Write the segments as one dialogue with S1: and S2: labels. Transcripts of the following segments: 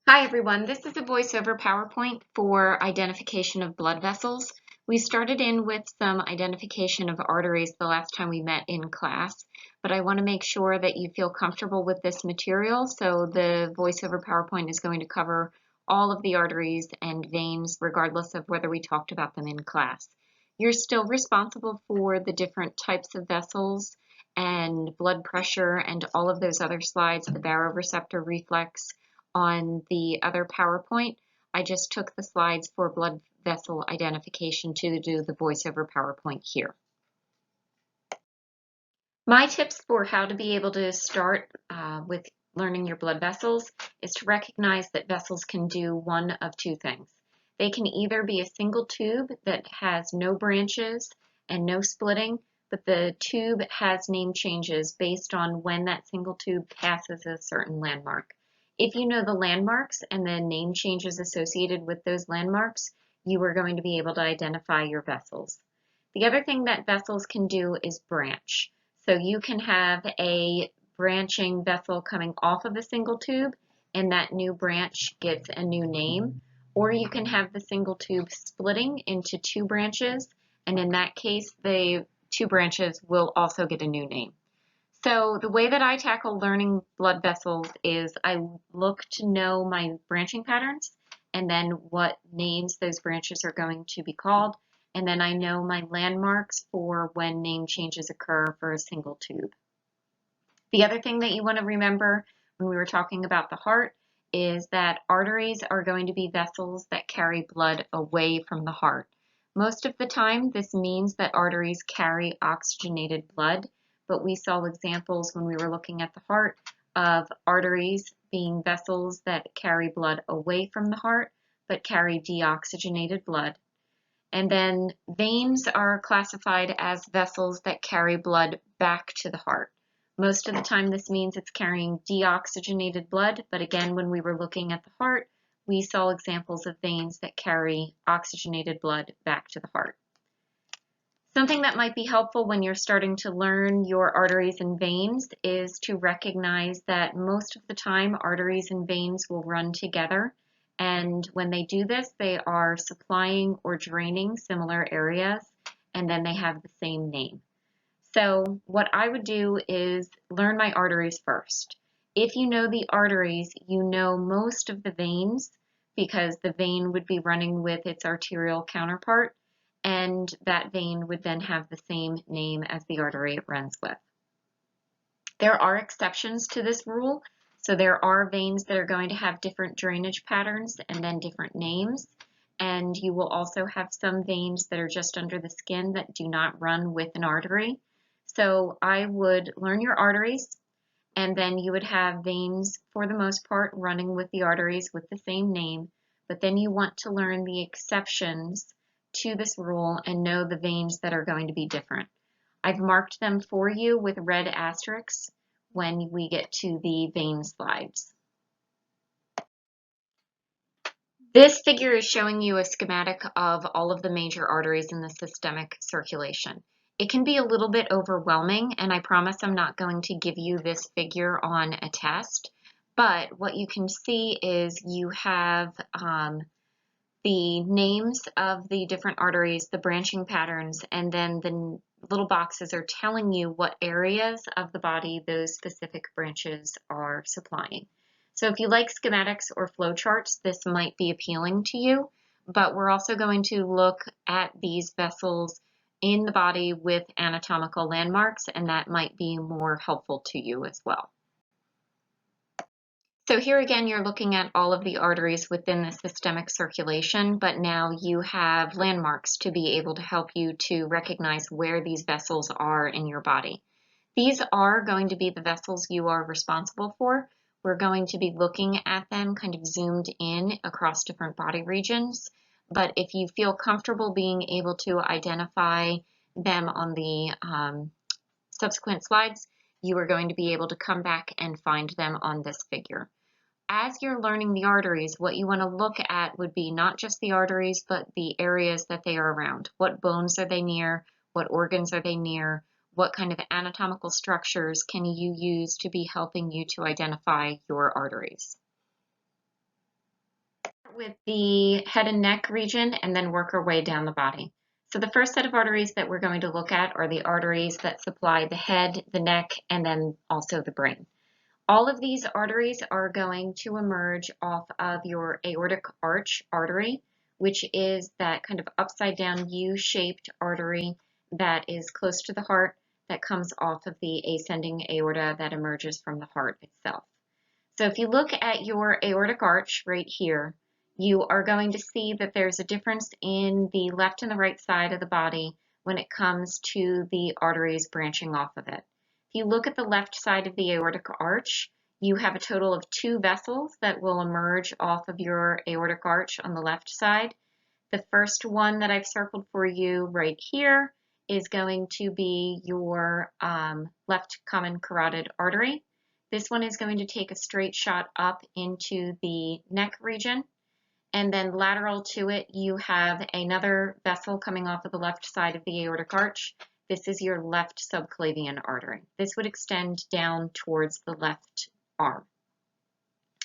S1: Hi everyone, this is a voiceover PowerPoint for identification of blood vessels. We started in with some identification of arteries the last time we met in class, but I want to make sure that you feel comfortable with this material, so the voiceover PowerPoint is going to cover all of the arteries and veins regardless of whether we talked about them in class. You're still responsible for the different types of vessels and blood pressure and all of those other slides, the baroreceptor reflex, on the other PowerPoint. I just took the slides for blood vessel identification to do the voiceover PowerPoint here. My tips for how to be able to start with learning your blood vessels is to recognize that vessels can do one of two things. They can either be a single tube that has no branches and no splitting, but the tube has name changes based on when that single tube passes a certain landmark. If you know the landmarks and the name changes associated with those landmarks, you are going to be able to identify your vessels. The other thing that vessels can do is branch. So you can have a branching vessel coming off of a single tube, and that new branch gets a new name. Or you can have the single tube splitting into two branches, and in that case, the two branches will also get a new name. So the way that I tackle learning blood vessels is I look to know my branching patterns and then what names those branches are going to be called. And then I know my landmarks for when name changes occur for a single tube. The other thing that you want to remember when we were talking about the heart is that arteries are going to be vessels that carry blood away from the heart. Most of the time, this means that arteries carry oxygenated blood, but we saw examples when we were looking at the heart of arteries being vessels that carry blood away from the heart, but carry deoxygenated blood. And then veins are classified as vessels that carry blood back to the heart. Most of the time this means it's carrying deoxygenated blood, but again, when we were looking at the heart, we saw examples of veins that carry oxygenated blood back to the heart. Something that might be helpful when you're starting to learn your arteries and veins is to recognize that most of the time arteries and veins will run together. And when they do this, they are supplying or draining similar areas, and then they have the same name. So what I would do is learn my arteries first. If you know the arteries, you know most of the veins because the vein would be running with its arterial counterpart, and that vein would then have the same name as the artery it runs with. There are exceptions to this rule. So there are veins that are going to have different drainage patterns and then different names. And you will also have some veins that are just under the skin that do not run with an artery. So I would learn your arteries, and then you would have veins for the most part running with the arteries with the same name. But then you want to learn the exceptions to this rule and know the veins that are going to be different. I've marked them for you with red asterisks when we get to the vein slides. This figure is showing you a schematic of all of the major arteries in the systemic circulation. It can be a little bit overwhelming, and I promise I'm not going to give you this figure on a test, but what you can see is you have the names of the different arteries, the branching patterns, and then the little boxes are telling you what areas of the body those specific branches are supplying. So if you like schematics or flowcharts, this might be appealing to you, but we're also going to look at these vessels in the body with anatomical landmarks, and that might be more helpful to you as well. So here again, you're looking at all of the arteries within the systemic circulation, but now you have landmarks to be able to help you to recognize where these vessels are in your body. These are going to be the vessels you are responsible for. We're going to be looking at them kind of zoomed in across different body regions, but if you feel comfortable being able to identify them on the subsequent slides, you are going to be able to come back and find them on this figure. As you're learning the arteries, what you want to look at would be not just the arteries, but the areas that they are around. What bones are they near? What organs are they near? What kind of anatomical structures can you use to be helping you to identify your arteries? with the head and neck region and then work our way down the body. So the first set of arteries that we're going to look at are the arteries that supply the head, the neck, and then also the brain. All of these arteries are going to emerge off of your aortic arch artery, which is that kind of upside down U-shaped artery that is close to the heart that comes off of the ascending aorta that emerges from the heart itself. So if you look at your aortic arch right here, you are going to see that there's a difference in the left and the right side of the body when it comes to the arteries branching off of it. If you look at the left side of the aortic arch, you have a total of 2 vessels that will emerge off of your aortic arch on the left side. The first one that I've circled for you right here is going to be your left common carotid artery. This one is going to take a straight shot up into the neck region, and then lateral to it you have another vessel coming off of the left side of the aortic arch. This is your left subclavian artery. This would extend down towards the left arm.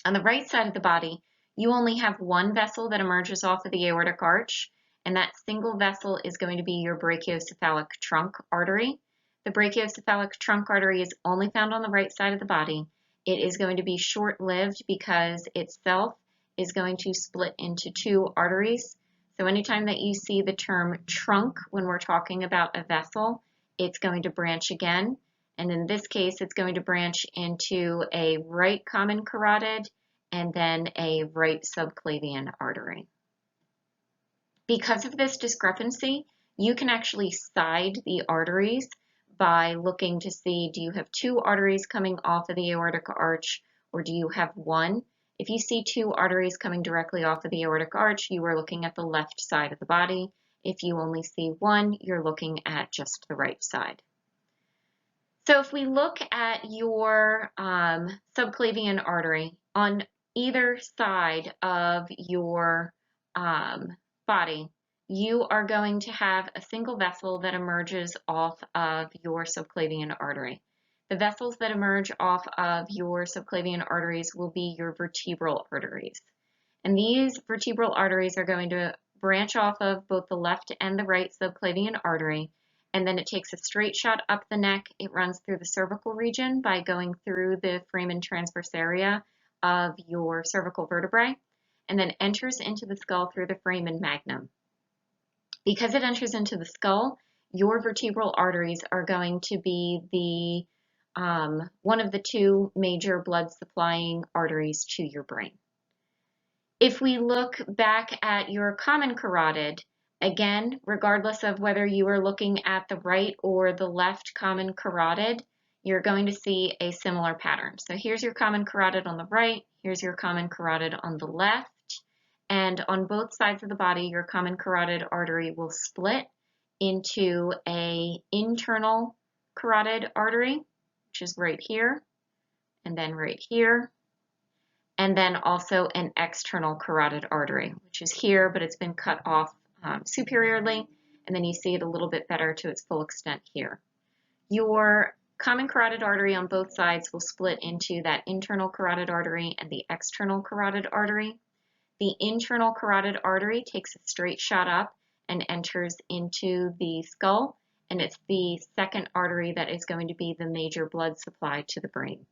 S1: On the right side of the body, you only have one vessel that emerges off of the aortic arch, and that single vessel is going to be your brachiocephalic trunk artery. The brachiocephalic trunk artery is only found on the right side of the body. It is going to be short-lived because itself is going to split into 2 arteries. So anytime that you see the term trunk when we're talking about a vessel, it's going to branch again. And in this case, it's going to branch into a right common carotid and then a right subclavian artery. Because of this discrepancy, you can actually side the arteries by looking to see, do you have 2 arteries coming off of the aortic arch or do you have 1? If you see 2 arteries coming directly off of the aortic arch, you are looking at the left side of the body. If you only see 1, you're looking at just the right side. So if we look at your subclavian artery, on either side of your body, you are going to have a single vessel that emerges off of your subclavian artery. The vessels that emerge off of your subclavian arteries will be your vertebral arteries. And these vertebral arteries are going to branch off of both the left and the right subclavian artery, and then it takes a straight shot up the neck. It runs through the cervical region by going through the foramen transverse area of your cervical vertebrae, and then enters into the skull through the foramen magnum. Because it enters into the skull, your vertebral arteries are going to be the one of the 2 major blood supplying arteries to your brain. If we look back at your common carotid, again, regardless of whether you are looking at the right or the left common carotid, you're going to see a similar pattern. So here's your common carotid on the right, here's your common carotid on the left, and on both sides of the body, your common carotid artery will split into an internal carotid artery, which is right here, and then right here, and then also an external carotid artery, which is here, but it's been cut off superiorly, and then you see it a little bit better to its full extent here. Your common carotid artery on both sides will split into that internal carotid artery and the external carotid artery. The internal carotid artery takes a straight shot up and enters into the skull, and it's the second artery that is going to be the major blood supply to the brain.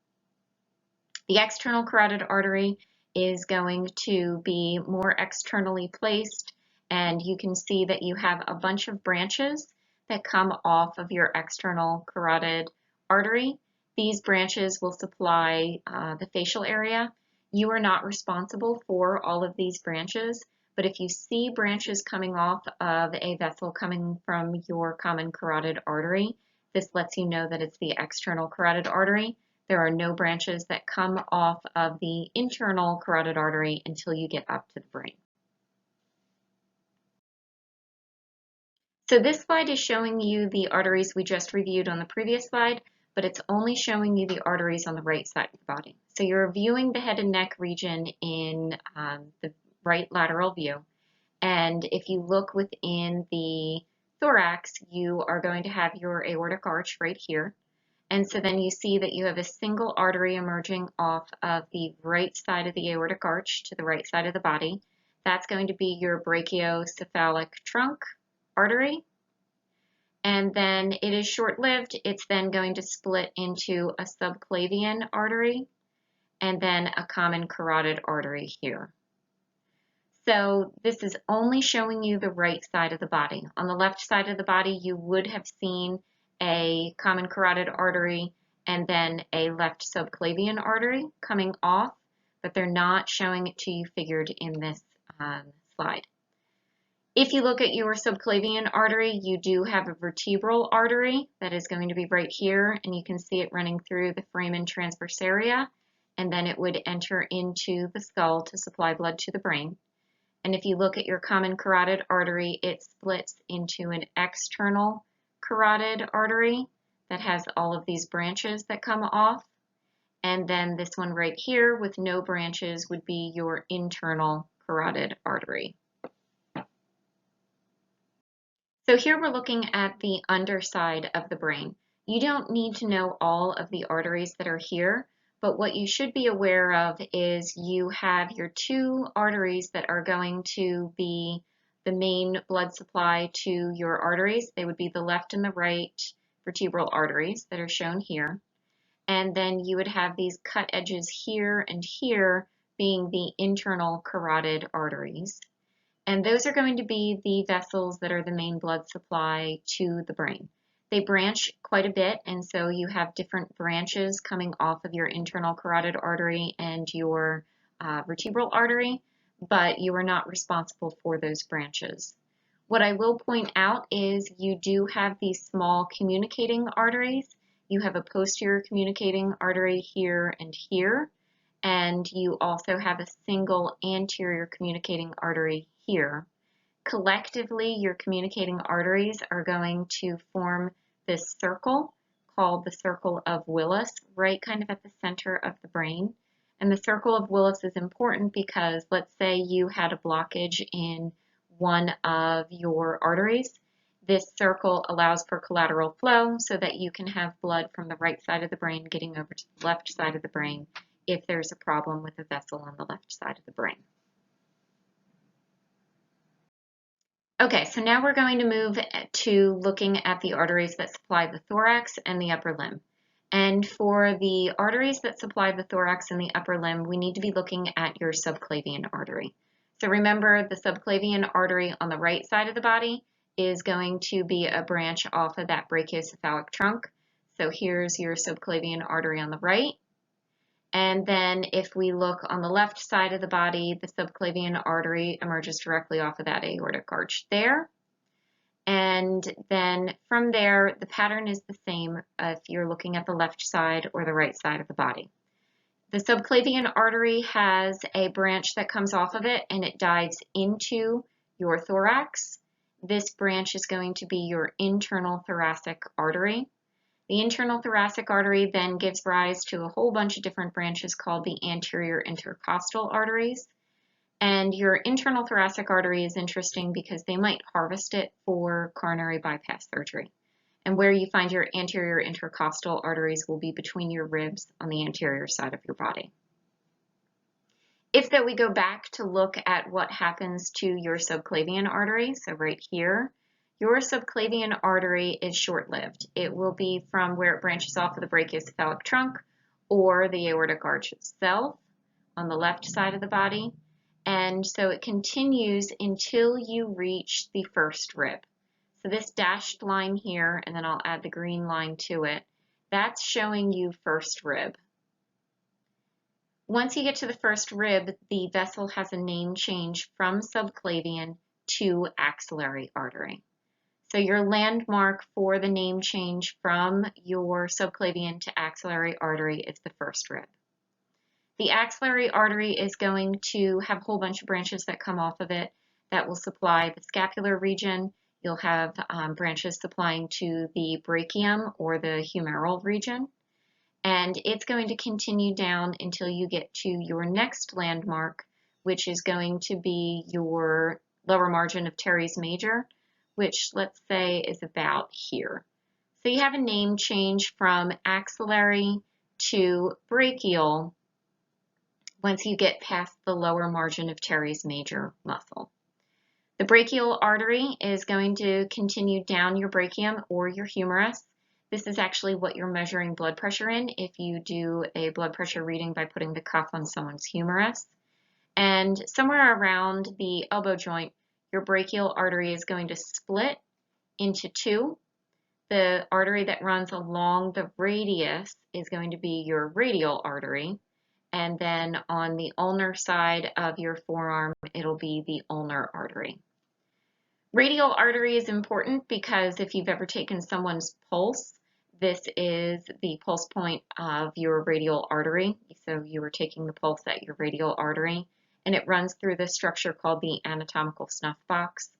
S1: The external carotid artery is going to be more externally placed, and you can see that you have a bunch of branches that come off of your external carotid artery. These branches will supply the facial area. You are not responsible for all of these branches, but if you see branches coming off of a vessel coming from your common carotid artery, this lets you know that it's the external carotid artery. There are no branches that come off of the internal carotid artery until you get up to the brain. So this slide is showing you the arteries we just reviewed on the previous slide, but it's only showing you the arteries on the right side of the body. So you're viewing the head and neck region in the right lateral view. And if you look within the thorax, you are going to have your aortic arch right here. And so then you see that you have a single artery emerging off of the right side of the aortic arch to the right side of the body. that's going to be your brachiocephalic trunk artery. And then it is short-lived. It's then going to split into a subclavian artery and then a common carotid artery here. So this is only showing you the right side of the body. On the left side of the body, you would have seen a common carotid artery and then a left subclavian artery coming off, but they're not showing it to you figured in this slide. If you look at your subclavian artery, you do have a vertebral artery that is going to be right here, and you can see it running through the foramen transverse area, and then it would enter into the skull to supply blood to the brain. And if you look at your common carotid artery, it splits into an external carotid artery that has all of these branches that come off. And then this one right here with no branches would be your internal carotid artery. So here we're looking at the underside of the brain. You don't need to know all of the arteries that are here, but what you should be aware of is you have your two arteries that are going to be the main blood supply to your arteries. They would be the left and the right vertebral arteries that are shown here. And then you would have these cut edges here and here being the internal carotid arteries. And those are going to be the vessels that are the main blood supply to the brain. They branch quite a bit, and so you have different branches coming off of your internal carotid artery and your vertebral artery, but you are not responsible for those branches. What I will point out is you do have these small communicating arteries. You have a posterior communicating artery here and here, and you also have a single anterior communicating artery here. Collectively, your communicating arteries are going to form this circle called the circle of Willis, right kind of at the center of the brain. And the circle of Willis is important because let's say you had a blockage in one of your arteries. This circle allows for collateral flow so that you can have blood from the right side of the brain getting over to the left side of the brain if there's a problem with a vessel on the left side of the brain. Okay, so now we're going to move to looking at the arteries that supply the thorax and the upper limb. And for the arteries that supply the thorax and the upper limb, we need to be looking at your subclavian artery. So remember, the subclavian artery on the right side of the body is going to be a branch off of that brachiocephalic trunk. So here's your subclavian artery on the right. And then if we look on the left side of the body, the subclavian artery emerges directly off of that aortic arch there. And then from there, the pattern is the same if you're looking at the left side or the right side of the body. The subclavian artery has a branch that comes off of it and it dives into your thorax. This branch is going to be your internal thoracic artery. The internal thoracic artery then gives rise to a whole bunch of different branches called the anterior intercostal arteries. And your internal thoracic artery is interesting because they might harvest it for coronary bypass surgery. And where you find your anterior intercostal arteries will be between your ribs on the anterior side of your body. If that we go back to look at what happens to your subclavian artery, so right here, your subclavian artery is short-lived. It will be from where it branches off of the brachiocephalic trunk or the aortic arch itself on the left side of the body. And so it continues until you reach the first rib. So this dashed line here, and then I'll add the green line to it, that's showing you first rib. Once you get to the first rib, the vessel has a name change from subclavian to axillary artery. So your landmark for the name change from your subclavian to axillary artery is the first rib. The axillary artery is going to have a whole bunch of branches that come off of it that will supply the scapular region. You'll have branches supplying to the brachium or the humeral region. And it's going to continue down until you get to your next landmark, which is going to be your lower margin of teres major, which let's say is about here. So you have a name change from axillary to brachial once you get past the lower margin of teres major muscle. The brachial artery is going to continue down your brachium or your humerus. This is actually what you're measuring blood pressure in if you do a blood pressure reading by putting the cuff on someone's humerus. And somewhere around the elbow joint, your brachial artery is going to split into two. The artery that runs along the radius is going to be your radial artery. And then on the ulnar side of your forearm, it'll be the ulnar artery. Radial artery is important because if you've ever taken someone's pulse, this is the pulse point of your radial artery. So you are taking the pulse at your radial artery, and it runs through this structure called the anatomical snuff box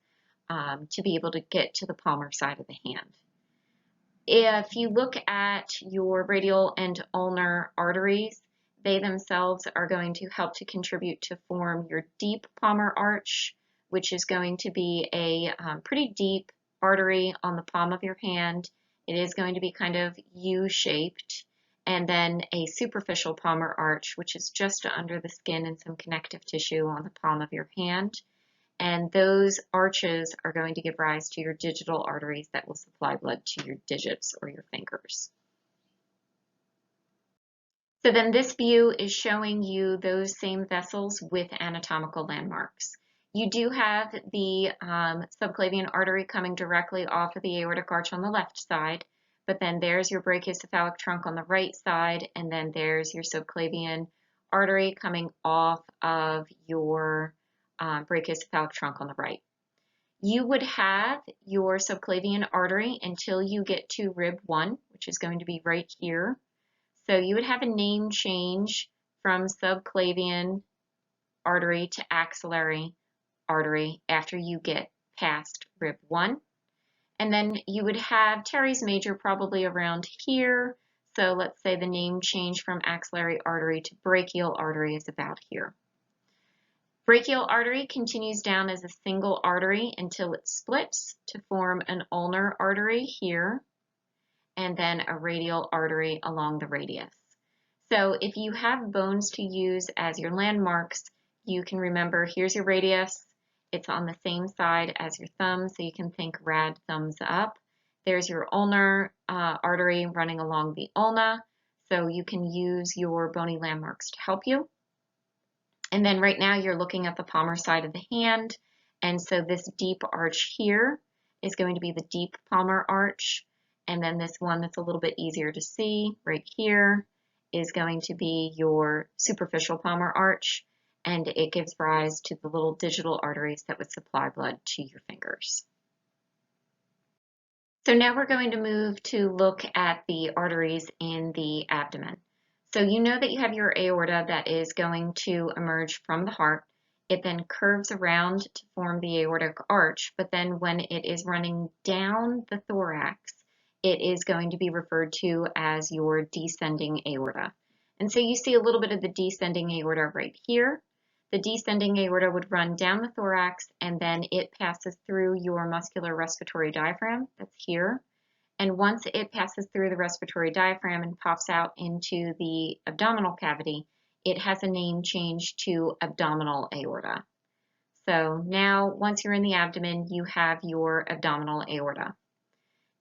S1: to be able to get to the palmar side of the hand. If you look at your radial and ulnar arteries, they themselves are going to help to contribute to form your deep palmar arch, which is going to be a pretty deep artery on the palm of your hand. It is going to be kind of U-shaped, and then a superficial palmar arch, which is just under the skin and some connective tissue on the palm of your hand. And those arches are going to give rise to your digital arteries that will supply blood to your digits or your fingers. So then this view is showing you those same vessels with anatomical landmarks. You do have the subclavian artery coming directly off of the aortic arch on the left side, but then there's your brachiocephalic trunk on the right side, and then there's your subclavian artery coming off of your brachiocephalic trunk on the right. You would have your subclavian artery until you get to rib 1, which is going to be right here. So you would have a name change from subclavian artery to axillary artery after you get past rib 1. And then you would have teres major probably around here. So let's say the name change from axillary artery to brachial artery is about here. Brachial artery continues down as a single artery until it splits to form an ulnar artery here, and then a radial artery along the radius. So if you have bones to use as your landmarks, you can remember here's your radius. It's on the same side as your thumb, so you can think rad thumbs up. There's your ulnar artery running along the ulna, so you can use your bony landmarks to help you. And then right now you're looking at the palmar side of the hand, and so this deep arch here is going to be the deep palmar arch, and then this one that's a little bit easier to see right here is going to be your superficial palmar arch, and it gives rise to the little digital arteries that would supply blood to your fingers. So now we're going to move to look at the arteries in the abdomen. So you know that you have your aorta that is going to emerge from the heart. It then curves around to form the aortic arch, but then when it is running down the thorax, it is going to be referred to as your descending aorta. And so you see a little bit of the descending aorta right here. The descending aorta would run down the thorax, and then it passes through your muscular respiratory diaphragm, that's here. And once it passes through the respiratory diaphragm and pops out into the abdominal cavity, it has a name change to abdominal aorta. So now, once you're in the abdomen, you have your abdominal aorta.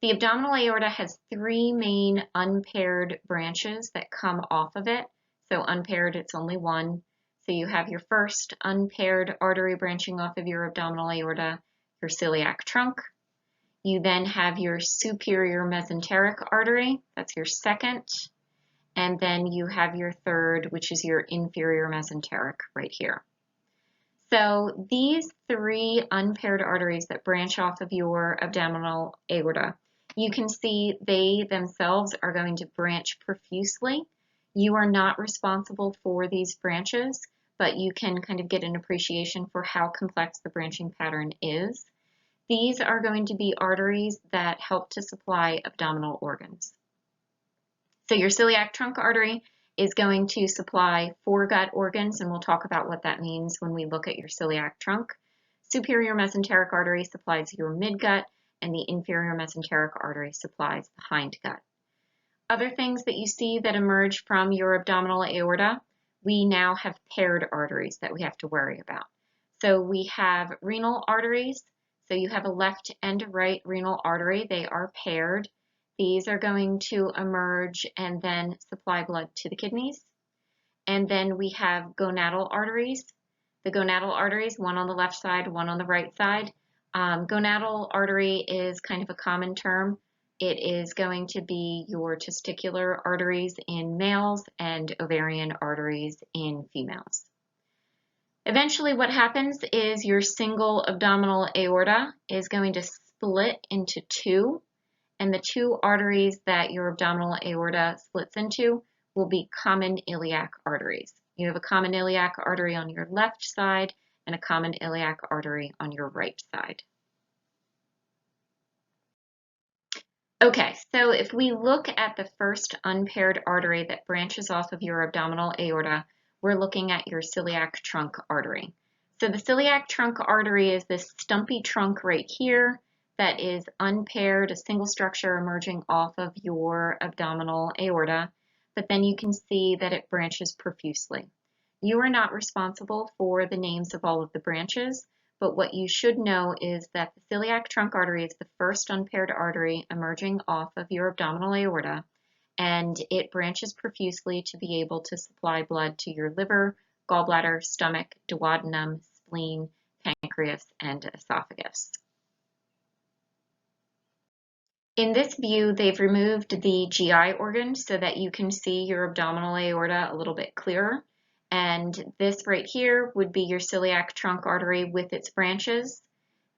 S1: The abdominal aorta has 3 main unpaired branches that come off of it. So unpaired, it's only one. So you have your first unpaired artery branching off of your abdominal aorta, your celiac trunk. You then have your superior mesenteric artery, that's your second. And then you have your third, which is your inferior mesenteric right here. So these 3 unpaired arteries that branch off of your abdominal aorta, you can see they themselves are going to branch profusely. You are not responsible for these branches, but you can kind of get an appreciation for how complex the branching pattern is. These are going to be arteries that help to supply abdominal organs. So your celiac trunk artery is going to supply foregut organs, and we'll talk about what that means when we look at your celiac trunk. Superior mesenteric artery supplies your midgut, and the inferior mesenteric artery supplies the hindgut. Other things that you see that emerge from your abdominal aorta we now have paired arteries that we have to worry about. So we have renal arteries. So you have a left and a right renal artery. They are paired. These are going to emerge and then supply blood to the kidneys. And then we have gonadal arteries. The gonadal arteries, one on the left side, one on the right side. Gonadal artery is kind of a common term. It is going to be your testicular arteries in males and ovarian arteries in females. Eventually what happens is your single abdominal aorta is going to split into two, and the two arteries that your abdominal aorta splits into will be common iliac arteries. You have a common iliac artery on your left side and a common iliac artery on your right side. Okay, so if we look at the first unpaired artery that branches off of your abdominal aorta, we're looking at your celiac trunk artery. So the celiac trunk artery is this stumpy trunk right here that is unpaired, a single structure emerging off of your abdominal aorta, but then you can see that it branches profusely. You are not responsible for the names of all of the branches, but what you should know is that the celiac trunk artery is the first unpaired artery emerging off of your abdominal aorta, and it branches profusely to be able to supply blood to your liver, gallbladder, stomach, duodenum, spleen, pancreas, and esophagus. In this view, they've removed the GI organs so that you can see your abdominal aorta a little bit clearer. And this right here would be your celiac trunk artery with its branches.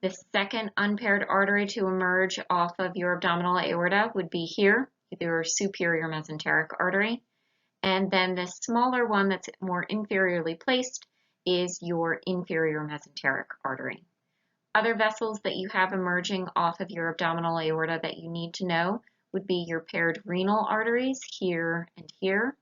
S1: The second unpaired artery to emerge off of your abdominal aorta would be here, your superior mesenteric artery. And then the smaller one that's more inferiorly placed is your inferior mesenteric artery. Other vessels that you have emerging off of your abdominal aorta that you need to know would be your paired renal arteries here and here,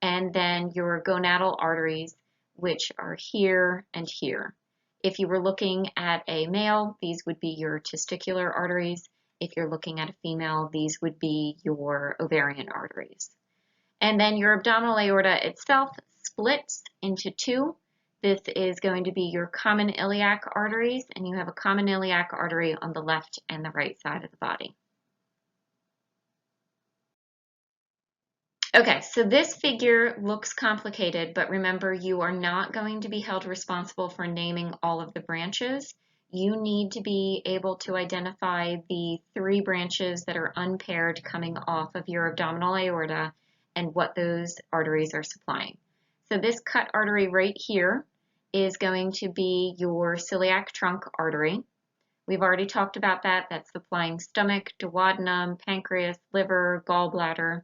S1: and then your gonadal arteries, which are here and here. If you were looking at a male, these would be your testicular arteries. If you're looking at a female, these would be your ovarian arteries. And then your abdominal aorta itself splits into two. This is going to be your common iliac arteries, and you have a common iliac artery on the left and the right side of the body. Okay, so this figure looks complicated, but remember, you are not going to be held responsible for naming all of the branches. You need to be able to identify the three branches that are unpaired coming off of your abdominal aorta and what those arteries are supplying. So this cut artery right here is going to be your celiac trunk artery. We've already talked about that. That's supplying stomach, duodenum, pancreas, liver, gallbladder.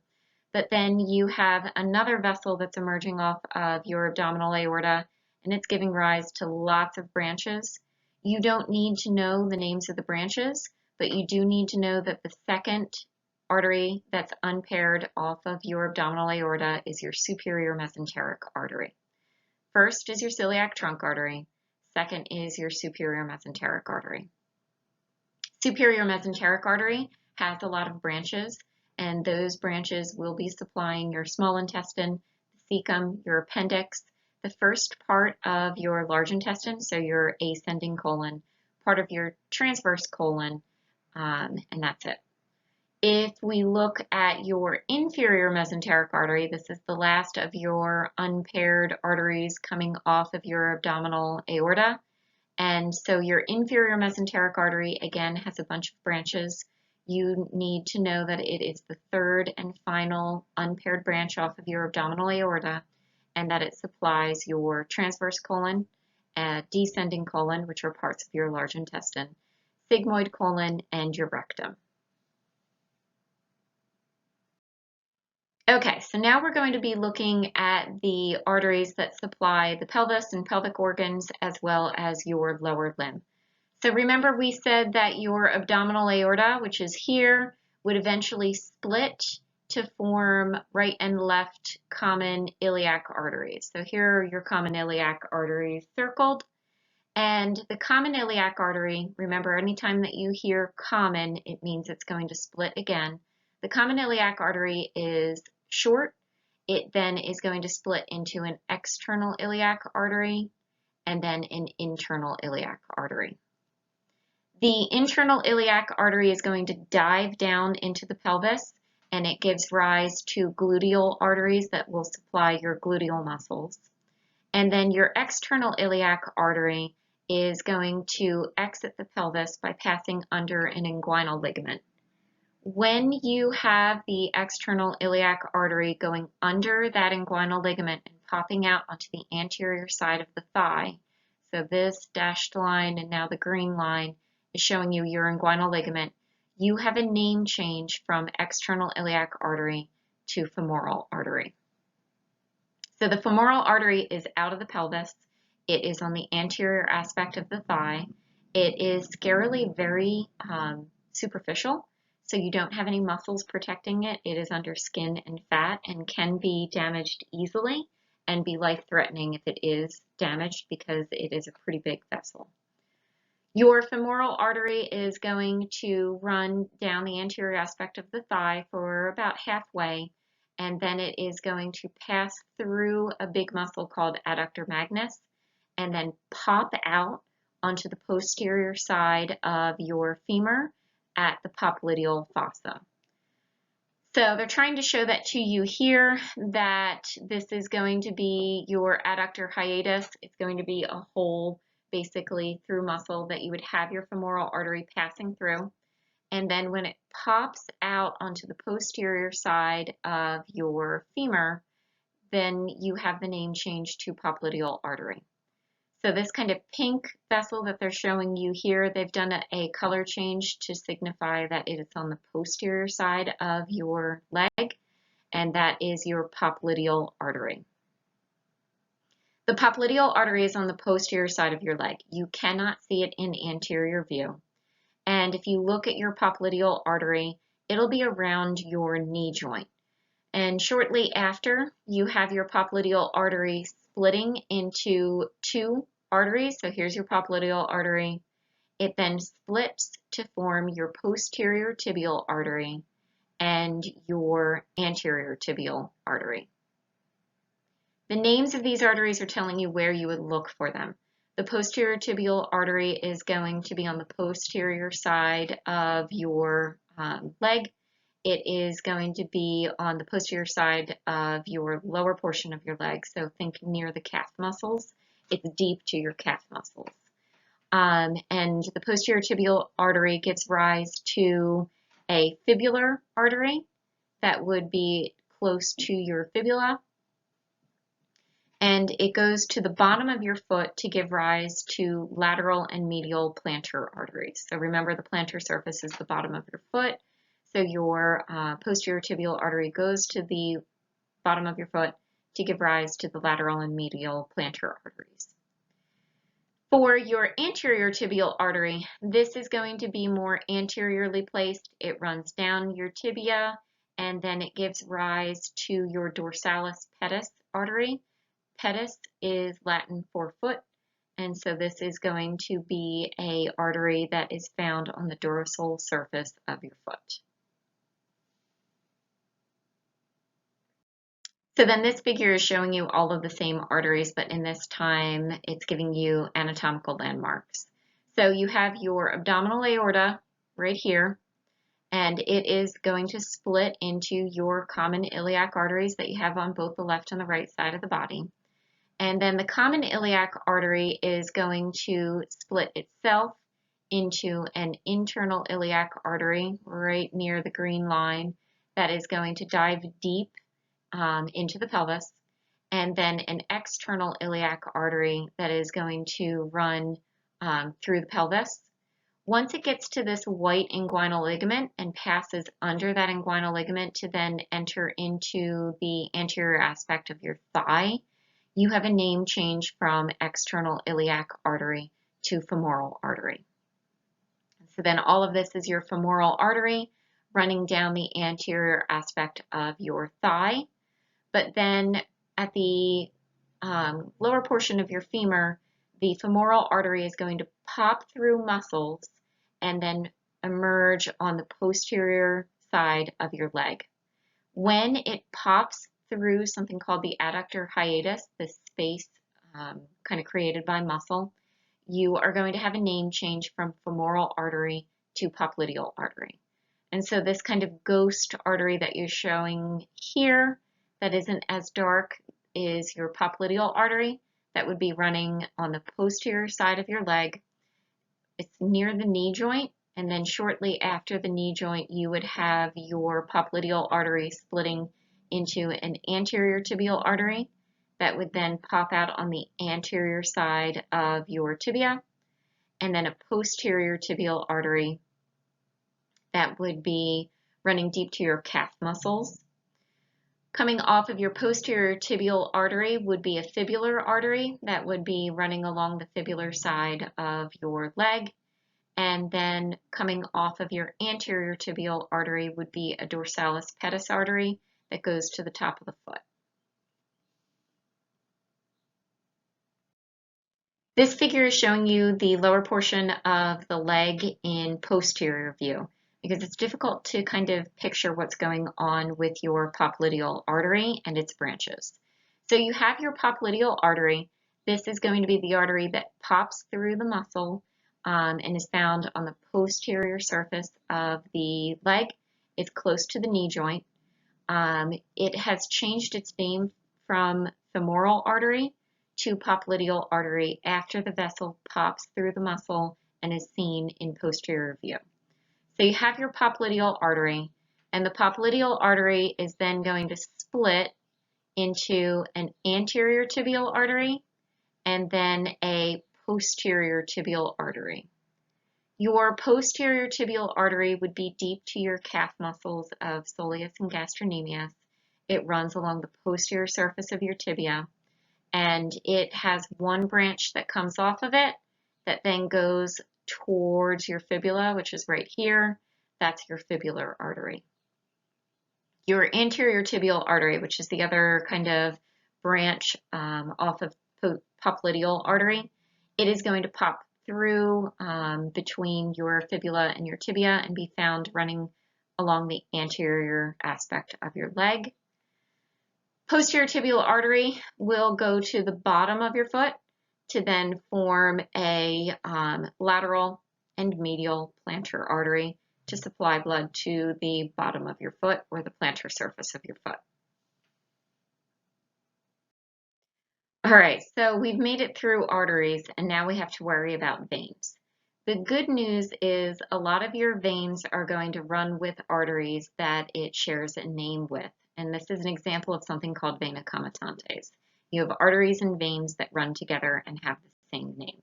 S1: But then you have another vessel that's emerging off of your abdominal aorta, and it's giving rise to lots of branches. You don't need to know the names of the branches, but you do need to know that the second artery that's unpaired off of your abdominal aorta is your superior mesenteric artery. First is your celiac trunk artery. Second is your superior mesenteric artery. Superior mesenteric artery has a lot of branches, and those branches will be supplying your small intestine, the cecum, your appendix, the first part of your large intestine, so your ascending colon, part of your transverse colon, and that's it. If we look at your inferior mesenteric artery, this is the last of your unpaired arteries coming off of your abdominal aorta. And so your inferior mesenteric artery, again, has a bunch of branches. You need to know that it is the third and final unpaired branch off of your abdominal aorta, and that it supplies your transverse colon, descending colon, which are parts of your large intestine, sigmoid colon, and your rectum. Okay, so now we're going to be looking at the arteries that supply the pelvis and pelvic organs as well as your lower limb. So remember, we said that your abdominal aorta, which is here, would eventually split to form right and left common iliac arteries. So here are your common iliac arteries circled. And the common iliac artery, remember, anytime that you hear common, it means it's going to split again. The common iliac artery is short. It then is going to split into an external iliac artery and then an internal iliac artery. The internal iliac artery is going to dive down into the pelvis, and it gives rise to gluteal arteries that will supply your gluteal muscles. And then your external iliac artery is going to exit the pelvis by passing under an inguinal ligament. When you have the external iliac artery going under that inguinal ligament and popping out onto the anterior side of the thigh, so this dashed line and now the green line is showing you your inguinal ligament, you have a name change from external iliac artery to femoral artery. So the femoral artery is out of the pelvis. It is on the anterior aspect of the thigh. It is scarily very superficial, so you don't have any muscles protecting it. It is under skin and fat and can be damaged easily and be life-threatening if it is damaged because it is a pretty big vessel. Your femoral artery is going to run down the anterior aspect of the thigh for about halfway, and then it is going to pass through a big muscle called adductor magnus and then pop out onto the posterior side of your femur at the popliteal fossa. So they're trying to show that to you here, that this is going to be your adductor hiatus. It's going to be a hole basically through muscle that you would have your femoral artery passing through. And then when it pops out onto the posterior side of your femur, then you have the name change to popliteal artery. So this kind of pink vessel that they're showing you here, they've done a color change to signify that it is on the posterior side of your leg, and that is your popliteal artery. The popliteal artery is on the posterior side of your leg. You cannot see it in anterior view. And if you look at your popliteal artery, it'll be around your knee joint. And shortly after, you have your popliteal artery splitting into two arteries. So here's your popliteal artery. It then splits to form your posterior tibial artery and your anterior tibial artery. The names of these arteries are telling you where you would look for them. The posterior tibial artery is going to be on the posterior side of your leg. It is going to be on the posterior side of your lower portion of your leg, so think near the calf muscles. It's deep to your calf muscles. And the posterior tibial artery gives rise to a fibular artery that would be close to your fibula. And it goes to the bottom of your foot to give rise to lateral and medial plantar arteries. So remember, the plantar surface is the bottom of your foot. So your posterior tibial artery goes to the bottom of your foot to give rise to the lateral and medial plantar arteries. For your anterior tibial artery, this is going to be more anteriorly placed. It runs down your tibia, and then it gives rise to your dorsalis pedis artery. Pedis is Latin for foot, and so this is going to be an artery that is found on the dorsal surface of your foot. So then this figure is showing you all of the same arteries, but in this time it's giving you anatomical landmarks. So you have your abdominal aorta right here, and it is going to split into your common iliac arteries that you have on both the left and the right side of the body. And then the common iliac artery is going to split itself into an internal iliac artery right near the green line that is going to dive deep into the pelvis, and then an external iliac artery that is going to run through the pelvis. Once it gets to this white inguinal ligament and passes under that inguinal ligament to then enter into the anterior aspect of your thigh, you have a name change from external iliac artery to femoral artery. So then all of this is your femoral artery running down the anterior aspect of your thigh. But then at the lower portion of your femur, the femoral artery is going to pop through muscles and then emerge on the posterior side of your leg. When it pops through something called the adductor hiatus, this space kind of created by muscle, you are going to have a name change from femoral artery to popliteal artery. And so this kind of ghost artery that you're showing here that isn't as dark is your popliteal artery that would be running on the posterior side of your leg. It's near the knee joint, and then shortly after the knee joint you would have your popliteal artery splitting into an anterior tibial artery that would then pop out on the anterior side of your tibia, and then a posterior tibial artery that would be running deep to your calf muscles. Coming off of your posterior tibial artery would be a fibular artery that would be running along the fibular side of your leg. And then coming off of your anterior tibial artery would be a dorsalis pedis artery that goes to the top of the foot. This figure is showing you the lower portion of the leg in posterior view, because it's difficult to kind of picture what's going on with your popliteal artery and its branches. So you have your popliteal artery. This is going to be the artery that pops through the muscle and is found on the posterior surface of the leg. It's close to the knee joint. It has changed its name from femoral artery to popliteal artery after the vessel pops through the muscle and is seen in posterior view. So you have your popliteal artery, and the popliteal artery is then going to split into an anterior tibial artery and then a posterior tibial artery. Your posterior tibial artery would be deep to your calf muscles of soleus and gastrocnemius. It runs along the posterior surface of your tibia, and it has one branch that comes off of it that then goes towards your fibula, which is right here. That's your fibular artery. Your anterior tibial artery, which is the other kind of branch off of popliteal artery, it is going to pop through between your fibula and your tibia and be found running along the anterior aspect of your leg. Posterior tibial artery will go to the bottom of your foot to then form a lateral and medial plantar artery to supply blood to the bottom of your foot or the plantar surface of your foot. All right, so we've made it through arteries, and now we have to worry about veins. The good news is a lot of your veins are going to run with arteries that it shares a name with. And this is an example of something called vena comitantes. You have arteries and veins that run together and have the same name.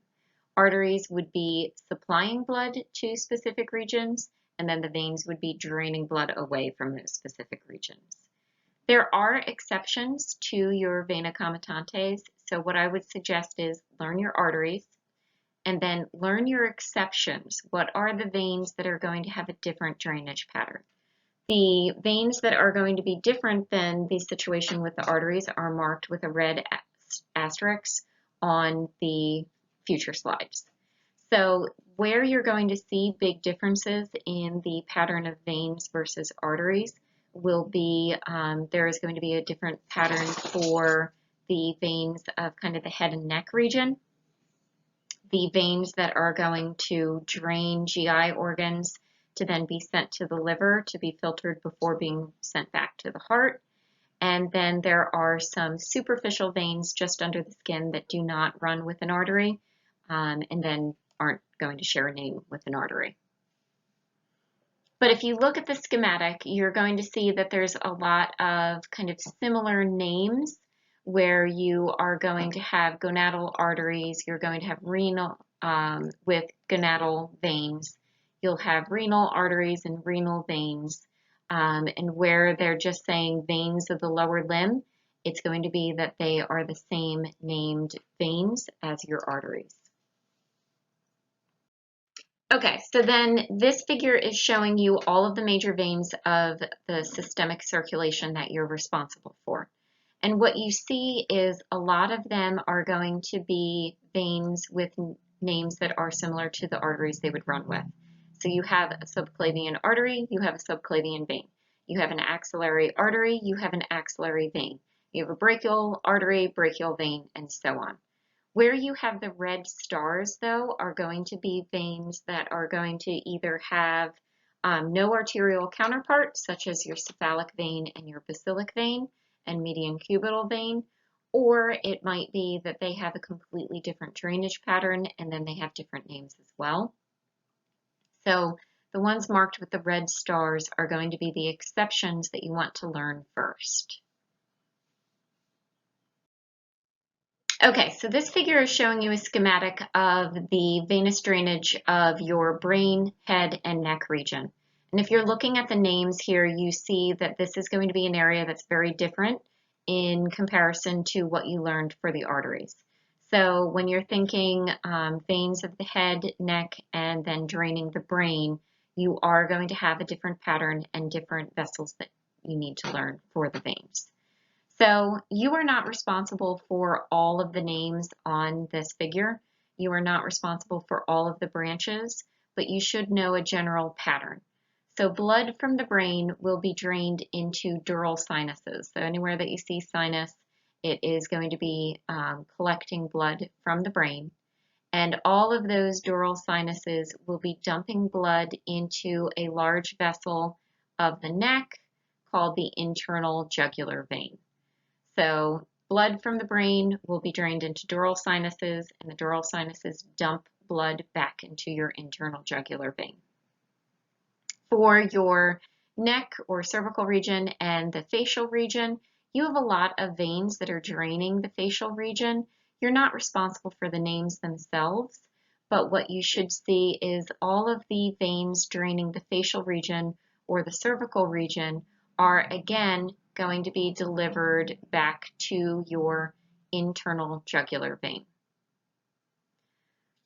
S1: Arteries would be supplying blood to specific regions, and then the veins would be draining blood away from those specific regions. There are exceptions to your vena comitantes, so what I would suggest is learn your arteries and then learn your exceptions. What are the veins that are going to have a different drainage pattern? The veins that are going to be different than the situation with the arteries are marked with a red asterisk on the future slides. So where you're going to see big differences in the pattern of veins versus arteries will be, there is going to be a different pattern for the veins of kind of the head and neck region. The veins that are going to drain GI organs to then be sent to the liver to be filtered before being sent back to the heart. And then there are some superficial veins just under the skin that do not run with an artery and then aren't going to share a name with an artery. But if you look at the schematic, you're going to see that there's a lot of kind of similar names where you are going to have gonadal arteries, you're going to have renal with gonadal veins. You'll have renal arteries and renal veins, and where they're just saying veins of the lower limb, it's going to be that they are the same named veins as your arteries. Okay, so then this figure is showing you all of the major veins of the systemic circulation that you're responsible for. And what you see is a lot of them are going to be veins with names that are similar to the arteries they would run with. So you have a subclavian artery, you have a subclavian vein. you have an axillary artery, you have an axillary vein. You have a brachial artery, brachial vein, and so on. Where you have the red stars, though, are going to be veins that are going to either have no arterial counterpart, such as your cephalic vein and your basilic vein and median cubital vein, or it might be that they have a completely different drainage pattern and then they have different names as well. So the ones marked with the red stars are going to be the exceptions that you want to learn first. Okay, so this figure is showing you a schematic of the venous drainage of your brain, head, and neck region. And if you're looking at the names here, you see that this is going to be an area that's very different in comparison to what you learned for the arteries. So when you're thinking veins of the head, neck, and then draining the brain, you are going to have a different pattern and different vessels that you need to learn for the veins. So you are not responsible for all of the names on this figure. You are not responsible for all of the branches, but you should know a general pattern. So blood from the brain will be drained into dural sinuses. So anywhere that you see sinus, it is going to be collecting blood from the brain. And all of those dural sinuses will be dumping blood into a large vessel of the neck called the internal jugular vein. So blood from the brain will be drained into dural sinuses, and the dural sinuses dump blood back into your internal jugular vein. For your neck or cervical region and the facial region, you have a lot of veins that are draining the facial region. You're not responsible for the names themselves, but what you should see is all of the veins draining the facial region or the cervical region are again going to be delivered back to your internal jugular vein.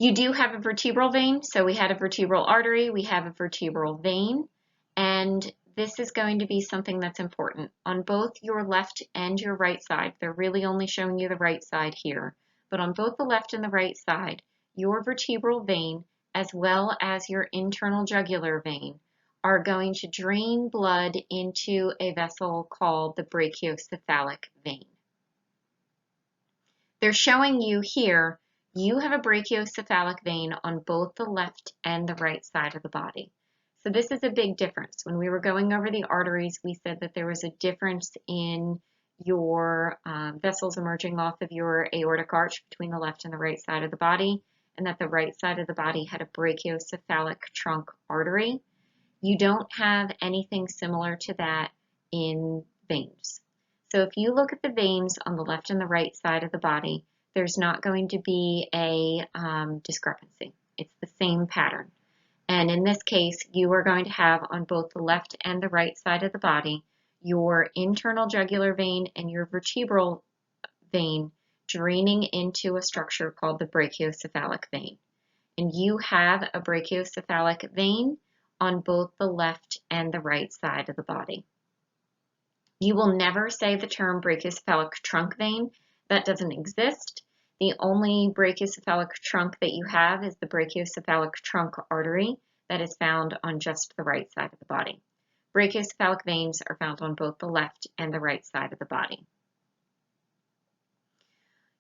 S1: You do have a vertebral vein, so we had a vertebral artery, we have a vertebral vein, and this is going to be something that's important. On both your left and your right side, they're really only showing you the right side here, but on both the left and the right side, your vertebral vein as well as your internal jugular vein are going to drain blood into a vessel called the brachiocephalic vein. They're showing you here, you have a brachiocephalic vein on both the left and the right side of the body. So this is a big difference. When we were going over the arteries, we said that there was a difference in your vessels emerging off of your aortic arch between the left and the right side of the body, and that the right side of the body had a brachiocephalic trunk artery. You don't have anything similar to that in veins. So if you look at the veins on the left and the right side of the body, there's not going to be a discrepancy. It's the same pattern. And in this case, you are going to have on both the left and the right side of the body, your internal jugular vein and your vertebral vein draining into a structure called the brachiocephalic vein. And you have a brachiocephalic vein on both the left and the right side of the body. You will never say the term brachiocephalic trunk vein. That doesn't exist. The only brachiocephalic trunk that you have is the brachiocephalic trunk artery that is found on just the right side of the body. Brachiocephalic veins are found on both the left and the right side of the body.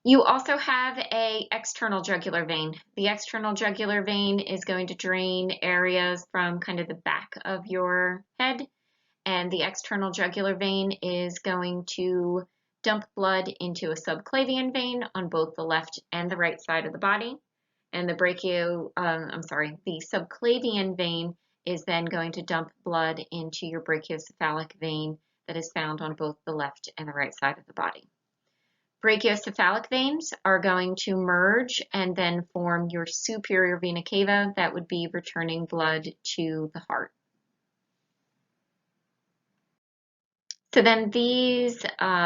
S1: You also have an external jugular vein. The external jugular vein is going to drain areas from kind of the back of your head, and the external jugular vein is going to dump blood into a subclavian vein on both the left and the right side of the body. And the subclavian vein is then going to dump blood into your brachiocephalic vein that is found on both the left and the right side of the body. Brachiocephalic veins are going to merge and then form your superior vena cava that would be returning blood to the heart. So then these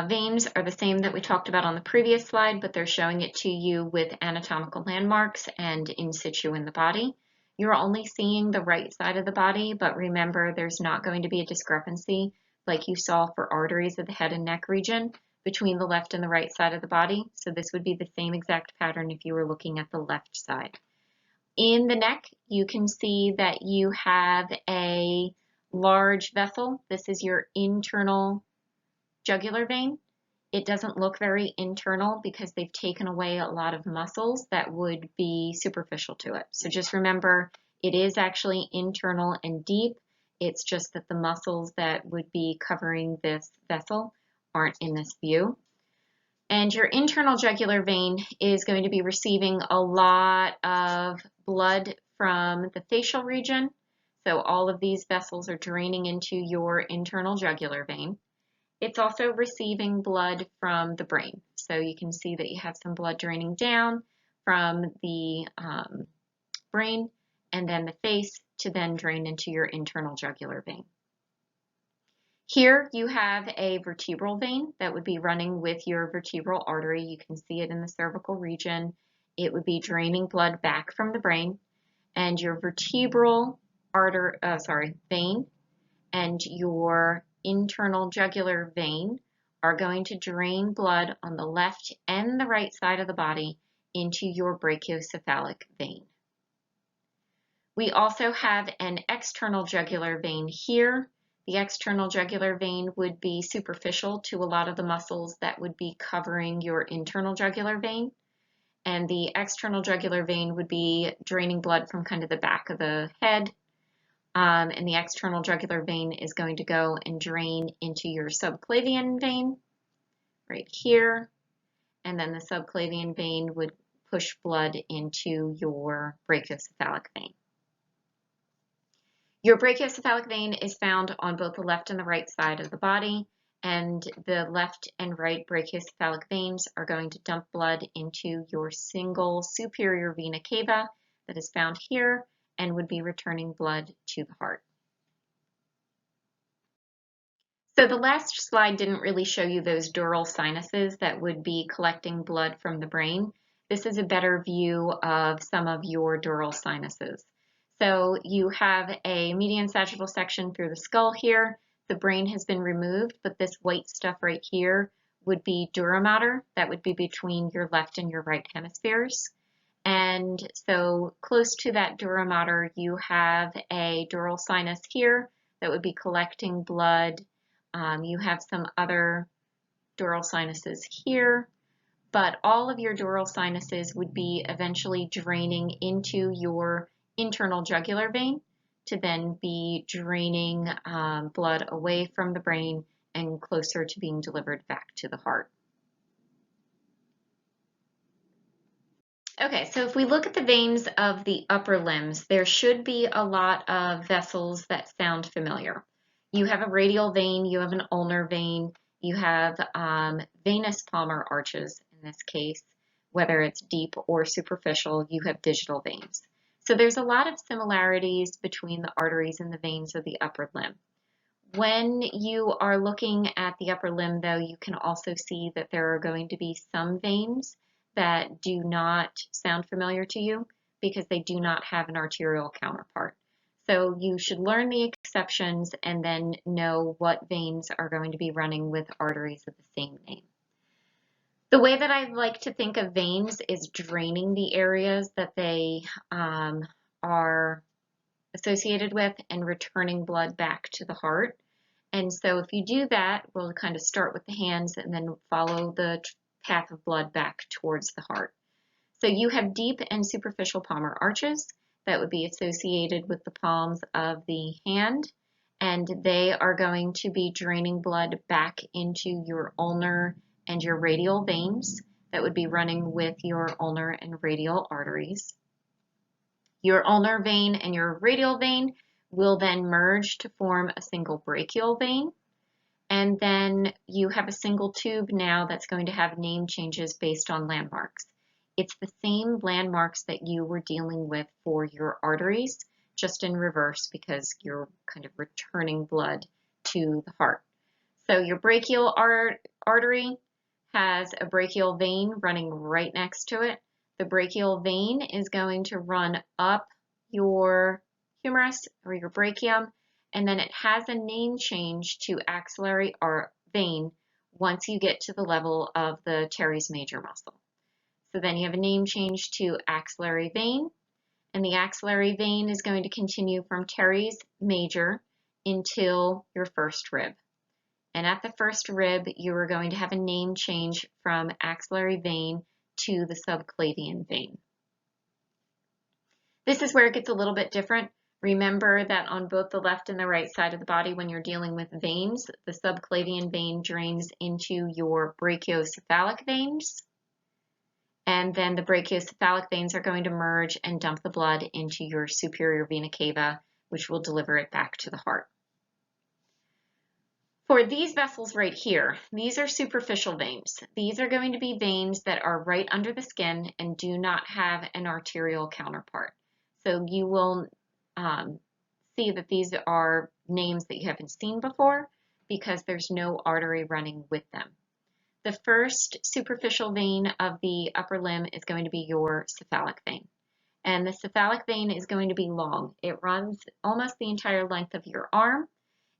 S1: veins are the same that we talked about on the previous slide, but they're showing it to you with anatomical landmarks and in situ in the body. You're only seeing the right side of the body, but remember there's not going to be a discrepancy like you saw for arteries of the head and neck region between the left and the right side of the body. So this would be the same exact pattern if you were looking at the left side. In the neck, you can see that you have a large vessel. This is your internal jugular vein. It doesn't look very internal because they've taken away a lot of muscles that would be superficial to it. So just remember, it is actually internal and deep. It's just that the muscles that would be covering this vessel aren't in this view. And your internal jugular vein is going to be receiving a lot of blood from the facial region. So all of these vessels are draining into your internal jugular vein. It's also receiving blood from the brain. So you can see that you have some blood draining down from the brain and then the face to then drain into your internal jugular vein. Here you have a vertebral vein that would be running with your vertebral artery. You can see it in the cervical region. It would be draining blood back from the brain, and your vertebral vein and your internal jugular vein are going to drain blood on the left and the right side of the body into your brachiocephalic vein. We also have an external jugular vein here. The external jugular vein would be superficial to a lot of the muscles that would be covering your internal jugular vein. And the external jugular vein would be draining blood from kind of the back of the head. And the external jugular vein is going to go and drain into your subclavian vein right here. And then the subclavian vein would push blood into your brachiocephalic vein. Your brachiocephalic vein is found on both the left and the right side of the body, and the left and right brachiocephalic veins are going to dump blood into your single superior vena cava that is found here and would be returning blood to the heart. So the last slide didn't really show you those dural sinuses that would be collecting blood from the brain. This is a better view of some of your dural sinuses. So you have a median sagittal section through the skull here. The brain has been removed, but this white stuff right here would be dura mater. That would be between your left and your right hemispheres. And so close to that dura mater, you have a dural sinus here that would be collecting blood. You have some other dural sinuses here, but all of your dural sinuses would be eventually draining into your internal jugular vein to then be draining blood away from the brain and closer to being delivered back to the heart. Okay, so if we look at the veins of the upper limbs, there should be a lot of vessels that sound familiar. You have a radial vein, you have an ulnar vein, you have venous palmar arches in this case, whether it's deep or superficial, you have digital veins. So there's a lot of similarities between the arteries and the veins of the upper limb. When you are looking at the upper limb, though, you can also see that there are going to be some veins that do not sound familiar to you because they do not have an arterial counterpart. So you should learn the exceptions and then know what veins are going to be running with arteries of the same name. The way that I like to think of veins is draining the areas that they are associated with and returning blood back to the heart. And so if you do that, we'll kind of start with the hands and then follow the path of blood back towards the heart. So you have deep and superficial palmar arches that would be associated with the palms of the hand, and they are going to be draining blood back into your ulnar and your radial veins that would be running with your ulnar and radial arteries. Your ulnar vein and your radial vein will then merge to form a single brachial vein. And then you have a single tube now that's going to have name changes based on landmarks. It's the same landmarks that you were dealing with for your arteries, just in reverse because you're kind of returning blood to the heart. So your brachial artery has a brachial vein running right next to it. The brachial vein is going to run up your humerus or your brachium, and then it has a name change to axillary vein once you get to the level of the teres major muscle. So then you have a name change to axillary vein, and the axillary vein is going to continue from teres major until your first rib. And at the first rib, you are going to have a name change from axillary vein to the subclavian vein. This is where it gets a little bit different. Remember that on both the left and the right side of the body, when you're dealing with veins, the subclavian vein drains into your brachiocephalic veins, and then the brachiocephalic veins are going to merge and dump the blood into your superior vena cava, which will deliver it back to the heart. For these vessels right here, these are superficial veins. These are going to be veins that are right under the skin and do not have an arterial counterpart. So you will see that these are names that you haven't seen before because there's no artery running with them. The first superficial vein of the upper limb is going to be your cephalic vein. And the cephalic vein is going to be long. It runs almost the entire length of your arm.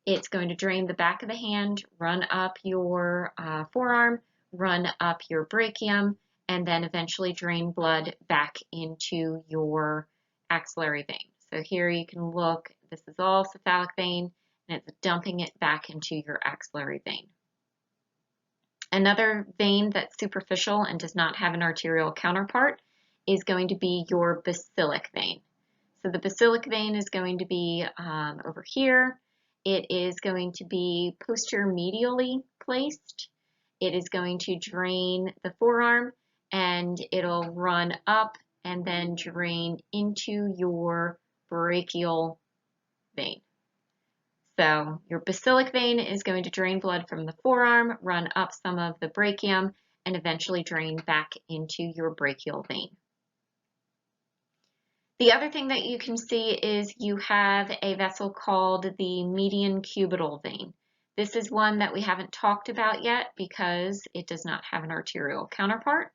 S1: It's going to drain the back of the hand, run up your forearm, run up your brachium, and then eventually drain blood back into your axillary vein. So here you can look, this is all cephalic vein, and it's dumping it back into your axillary vein. Another vein that's superficial and does not have an arterial counterpart is going to be your basilic vein. So the basilic vein is going to be over here. It is going to be posterior medially placed. It is going to drain the forearm, and it'll run up and then drain into your brachial vein. So your basilic vein is going to drain blood from the forearm, run up some of the brachium, and eventually drain back into your brachial vein. The other thing that you can see is you have a vessel called the median cubital vein. This is one that we haven't talked about yet because it does not have an arterial counterpart.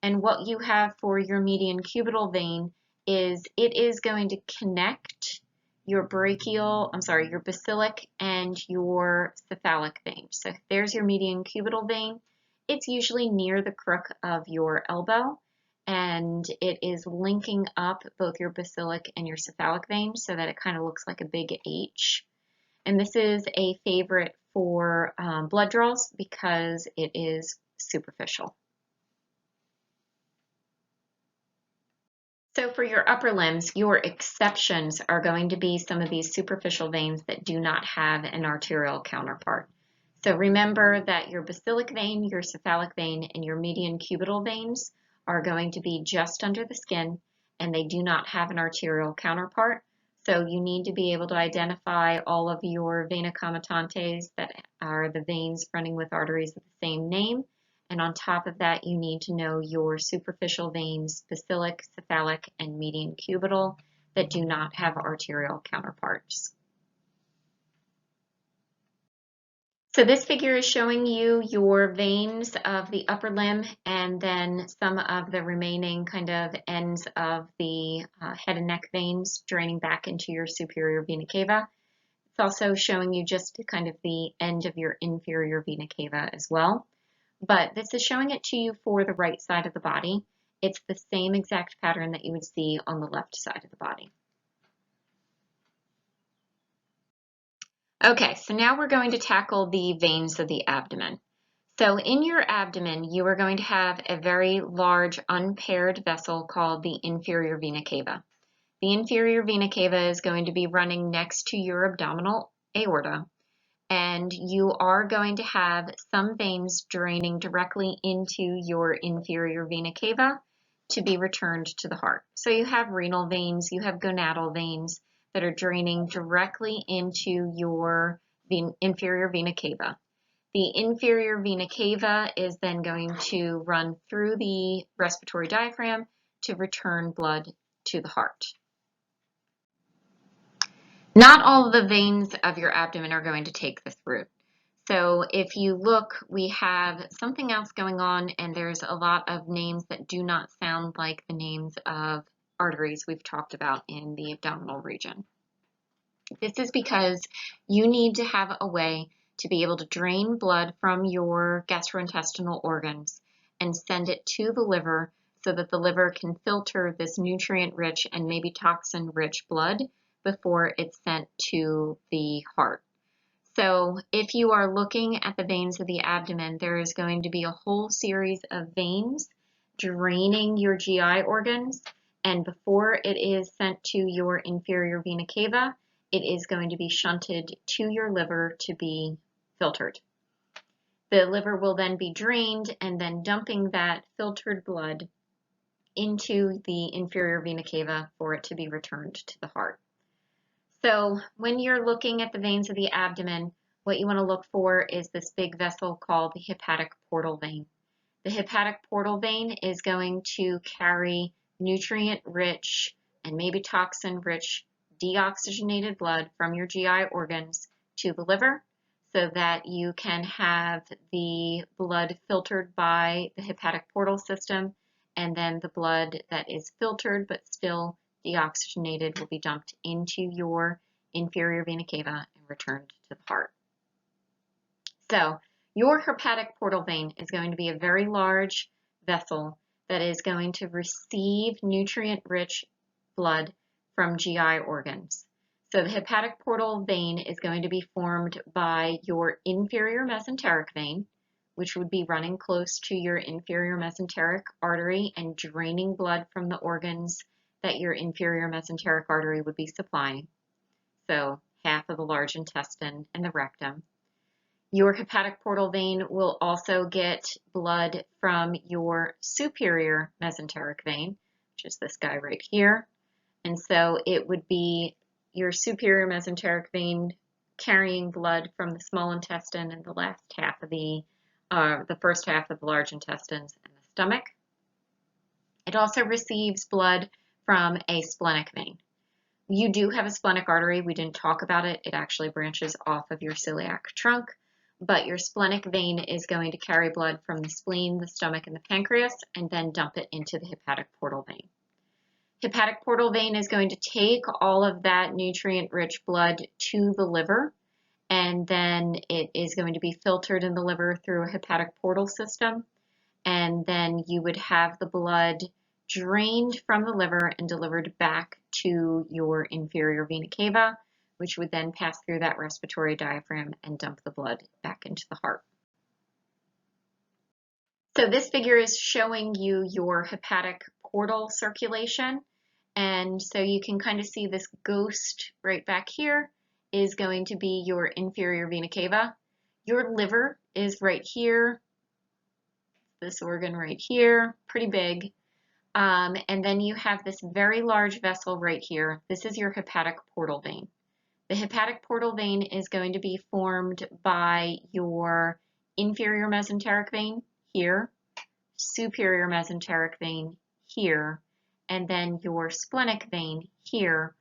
S1: And what you have for your median cubital vein is it is going to connect your your basilic and your cephalic vein. So there's your median cubital vein. It's usually near the crook of your elbow, and it is linking up both your basilic and your cephalic vein so that it kind of looks like a big H. And this is a favorite for blood draws because it is superficial. So for your upper limbs, your exceptions are going to be some of these superficial veins that do not have an arterial counterpart. So remember that your basilic vein, your cephalic vein, and your median cubital veins are going to be just under the skin, and they do not have an arterial counterpart. So you need to be able to identify all of your vena comitantes that are the veins running with arteries of the same name. And on top of that, you need to know your superficial veins, basilic, cephalic, and median cubital, that do not have arterial counterparts. So this figure is showing you your veins of the upper limb and then some of the remaining kind of ends of the head and neck veins draining back into your superior vena cava. It's also showing you just kind of the end of your inferior vena cava as well. But this is showing it to you for the right side of the body. It's the same exact pattern that you would see on the left side of the body. Okay, so now we're going to tackle the veins of the abdomen. So in your abdomen, you are going to have a very large unpaired vessel called the inferior vena cava. The inferior vena cava is going to be running next to your abdominal aorta, and you are going to have some veins draining directly into your inferior vena cava to be returned to the heart. So you have renal veins, you have gonadal veins that are draining directly into your inferior vena cava. The inferior vena cava is then going to run through the respiratory diaphragm to return blood to the heart. Not all of the veins of your abdomen are going to take this route. So if you look, we have something else going on, and there's a lot of names that do not sound like the names of arteries we've talked about in the abdominal region. This is because you need to have a way to be able to drain blood from your gastrointestinal organs and send it to the liver so that the liver can filter this nutrient-rich and maybe toxin-rich blood before it's sent to the heart. So if you are looking at the veins of the abdomen, there is going to be a whole series of veins draining your GI organs, and before it is sent to your inferior vena cava, it is going to be shunted to your liver to be filtered. The liver will then be drained and then dumping that filtered blood into the inferior vena cava for it to be returned to the heart. So when you're looking at the veins of the abdomen, what you want to look for is this big vessel called the hepatic portal vein. The hepatic portal vein is going to carry nutrient-rich and maybe toxin-rich deoxygenated blood from your GI organs to the liver so that you can have the blood filtered by the hepatic portal system, and then the blood that is filtered but still deoxygenated will be dumped into your inferior vena cava and returned to the heart. So your hepatic portal vein is going to be a very large vessel that is going to receive nutrient-rich blood from GI organs. So the hepatic portal vein is going to be formed by your inferior mesenteric vein, which would be running close to your inferior mesenteric artery and draining blood from the organs that your inferior mesenteric artery would be supplying. So half of the large intestine and the rectum. Your hepatic portal vein will also get blood from your superior mesenteric vein, which is this guy right here. And so it would be your superior mesenteric vein carrying blood from the small intestine and the last half of the first half of the large intestines and the stomach. It also receives blood from a splenic vein. You do have a splenic artery. We didn't talk about it. It actually branches off of your celiac trunk, but your splenic vein is going to carry blood from the spleen, the stomach, and the pancreas, and then dump it into the hepatic portal vein. Hepatic portal vein is going to take all of that nutrient-rich blood to the liver, and then it is going to be filtered in the liver through a hepatic portal system, and then you would have the blood drained from the liver and delivered back to your inferior vena cava, which would then pass through that respiratory diaphragm and dump the blood back into the heart. So this figure is showing you your hepatic portal circulation, and so you can kind of see this ghost right back here is going to be your inferior vena cava. Your liver is right here, this organ right here, pretty big. And then you have this very large vessel right here. This is your hepatic portal vein. The hepatic portal vein is going to be formed by your inferior mesenteric vein here, superior mesenteric vein here, and then your splenic vein here,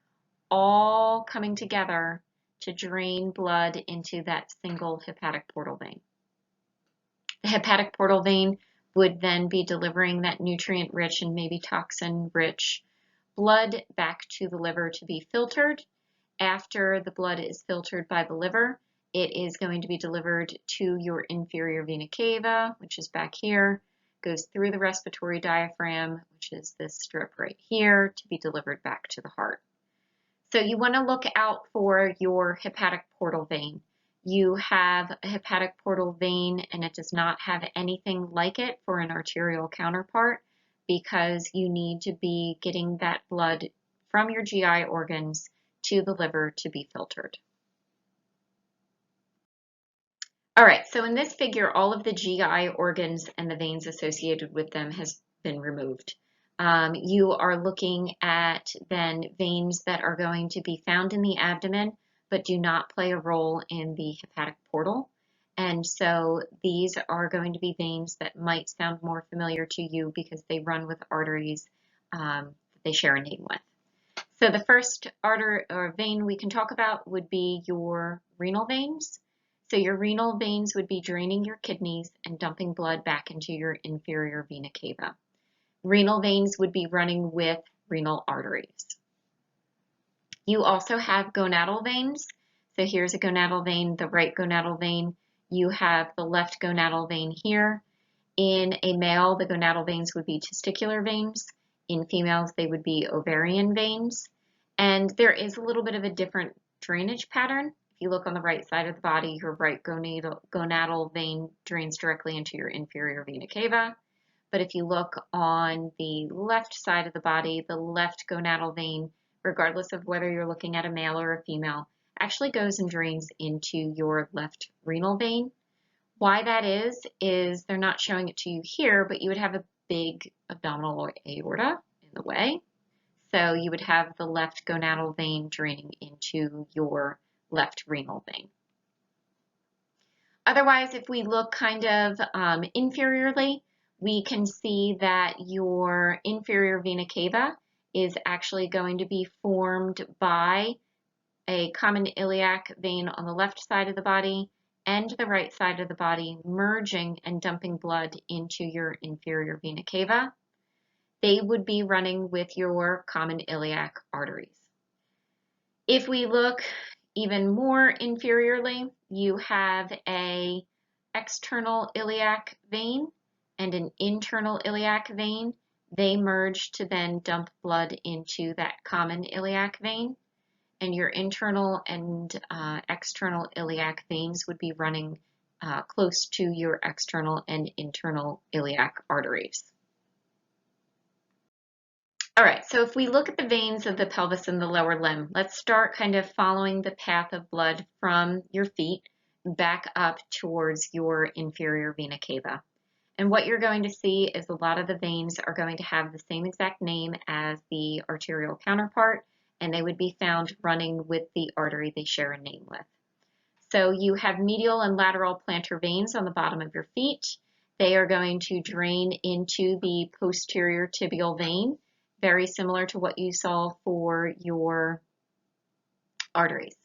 S1: all coming together to drain blood into that single hepatic portal vein. The hepatic portal vein would then be delivering that nutrient-rich and maybe toxin-rich blood back to the liver to be filtered. After the blood is filtered by the liver, it is going to be delivered to your inferior vena cava, which is back here, goes through the respiratory diaphragm, which is this strip right here, to be delivered back to the heart. So you want to look out for your hepatic portal vein. You have a hepatic portal vein and it does not have anything like it for an arterial counterpart because you need to be getting that blood from your GI organs to the liver to be filtered. All right, so in this figure, all of the GI organs and the veins associated with them has been removed. You are looking at then veins that are going to be found in the abdomen but do not play a role in the hepatic portal. And so these are going to be veins that might sound more familiar to you because they run with arteries that they share a name with. So the first artery or vein we can talk about would be your renal veins. So your renal veins would be draining your kidneys and dumping blood back into your inferior vena cava. Renal veins would be running with renal arteries. You also have gonadal veins. So here's a gonadal vein, the right gonadal vein. You have the left gonadal vein here. In a male, the gonadal veins would be testicular veins. In females, they would be ovarian veins. And there is a little bit of a different drainage pattern. If you look on the right side of the body, your right gonadal vein drains directly into your inferior vena cava. But if you look on the left side of the body, the left gonadal vein, regardless of whether you're looking at a male or a female, actually goes and drains into your left renal vein. Why that is they're not showing it to you here, but you would have a big abdominal aorta in the way. So you would have the left gonadal vein draining into your left renal vein. Otherwise, if we look kind of inferiorly, we can see that your inferior vena cava is actually going to be formed by a common iliac vein on the left side of the body and the right side of the body merging and dumping blood into your inferior vena cava. They would be running with your common iliac arteries. If we look even more inferiorly, you have an external iliac vein and an internal iliac vein. They merge to then dump blood into that common iliac vein, and your internal and external iliac veins would be running close to your external and internal iliac arteries. All right, so if we look at the veins of the pelvis and the lower limb, let's start kind of following the path of blood from your feet back up towards your inferior vena cava. And what you're going to see is a lot of the veins are going to have the same exact name as the arterial counterpart, and they would be found running with the artery they share a name with. So you have medial and lateral plantar veins on the bottom of your feet. They are going to drain into the posterior tibial vein, very similar to what you saw for your arteries.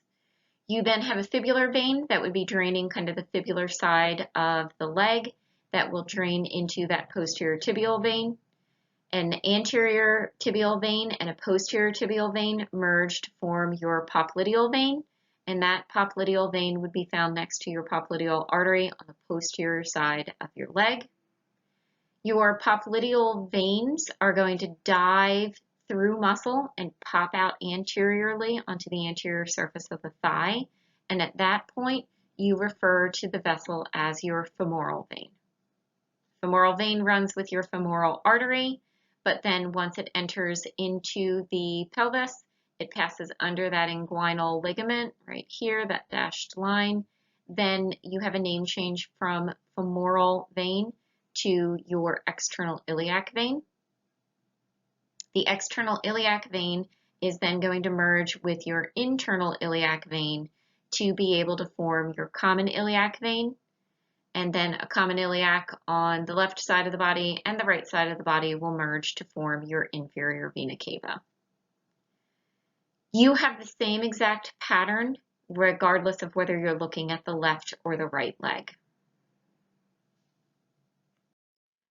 S1: You then have a fibular vein that would be draining kind of the fibular side of the leg that will drain into that posterior tibial vein. An anterior tibial vein and a posterior tibial vein merge to form your popliteal vein, and that popliteal vein would be found next to your popliteal artery on the posterior side of your leg. Your popliteal veins are going to dive through muscle and pop out anteriorly onto the anterior surface of the thigh, and at that point you refer to the vessel as your femoral vein. Femoral vein runs with your femoral artery, but then once it enters into the pelvis, it passes under that inguinal ligament right here, that dashed line. Then you have a name change from femoral vein to your external iliac vein. The external iliac vein is then going to merge with your internal iliac vein to be able to form your common iliac vein, and then a common iliac on the left side of the body and the right side of the body will merge to form your inferior vena cava. You have the same exact pattern regardless of whether you're looking at the left or the right leg.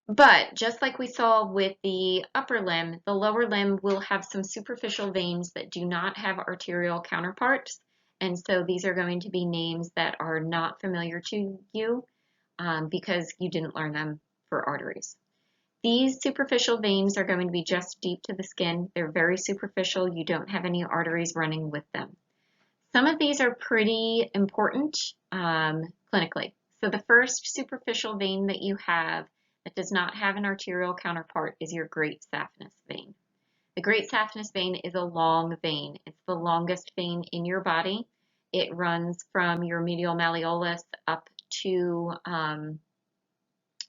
S1: But just like we saw with the upper limb, the lower limb will have some superficial veins that do not have arterial counterparts, and so these are going to be names that are not familiar to you because you didn't learn them for arteries. These superficial veins are going to be just deep to the skin. They're very superficial. You don't have any arteries running with them. Some of these are pretty important clinically. So the first superficial vein that you have that does not have an arterial counterpart is your great saphenous vein. The great saphenous vein is a long vein. It's the longest vein in your body. It runs from your medial malleolus up to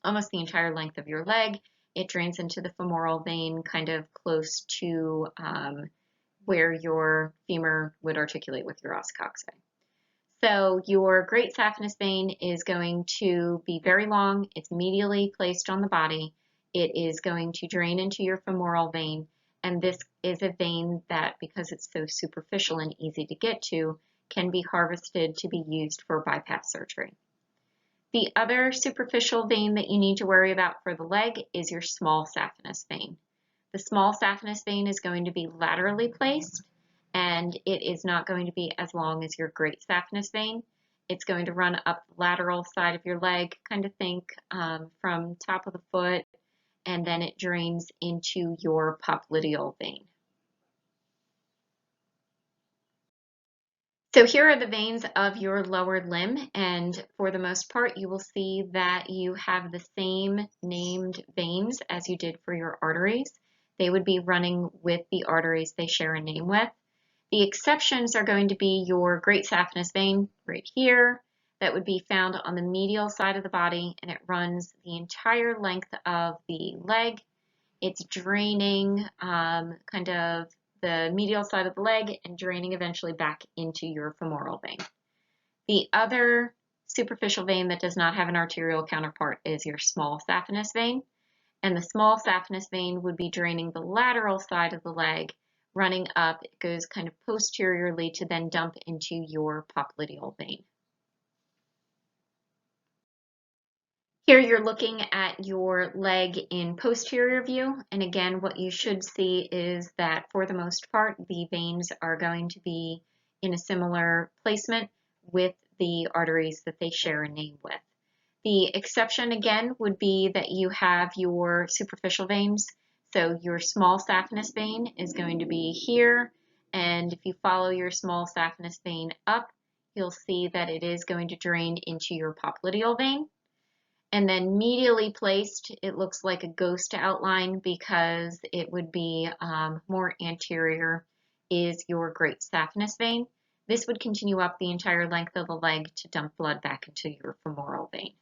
S1: almost the entire length of your leg. It drains into the femoral vein kind of close to where your femur would articulate with your os coxae. So your great saphenous vein is going to be very long. It's medially placed on the body. It is going to drain into your femoral vein, and this is a vein that, because it's so superficial and easy to get to, can be harvested to be used for bypass surgery. The other superficial vein that you need to worry about for the leg is your small saphenous vein. The small saphenous vein is going to be laterally placed, and it is not going to be as long as your great saphenous vein. It's going to run up the lateral side of your leg, kind of think from top of the foot, and then it drains into your popliteal vein. So here are the veins of your lower limb, and for the most part, you will see that you have the same named veins as you did for your arteries. They would be running with the arteries they share a name with. The exceptions are going to be your great saphenous vein right here, that would be found on the medial side of the body, and it runs the entire length of the leg. It's draining kind of the medial side of the leg and draining eventually back into your femoral vein. The other superficial vein that does not have an arterial counterpart is your small saphenous vein. And the small saphenous vein would be draining the lateral side of the leg, running up. It goes kind of posteriorly to then dump into your popliteal vein. Here you're looking at your leg in posterior view, and again what you should see is that for the most part the veins are going to be in a similar placement with the arteries that they share a name with. The exception again would be that you have your superficial veins, so your small saphenous vein is going to be here, and if you follow your small saphenous vein up, you'll see that it is going to drain into your popliteal vein. And then medially placed, it looks like a ghost outline because it would be more anterior is your great saphenous vein. This would continue up the entire length of the leg to dump blood back into your femoral vein.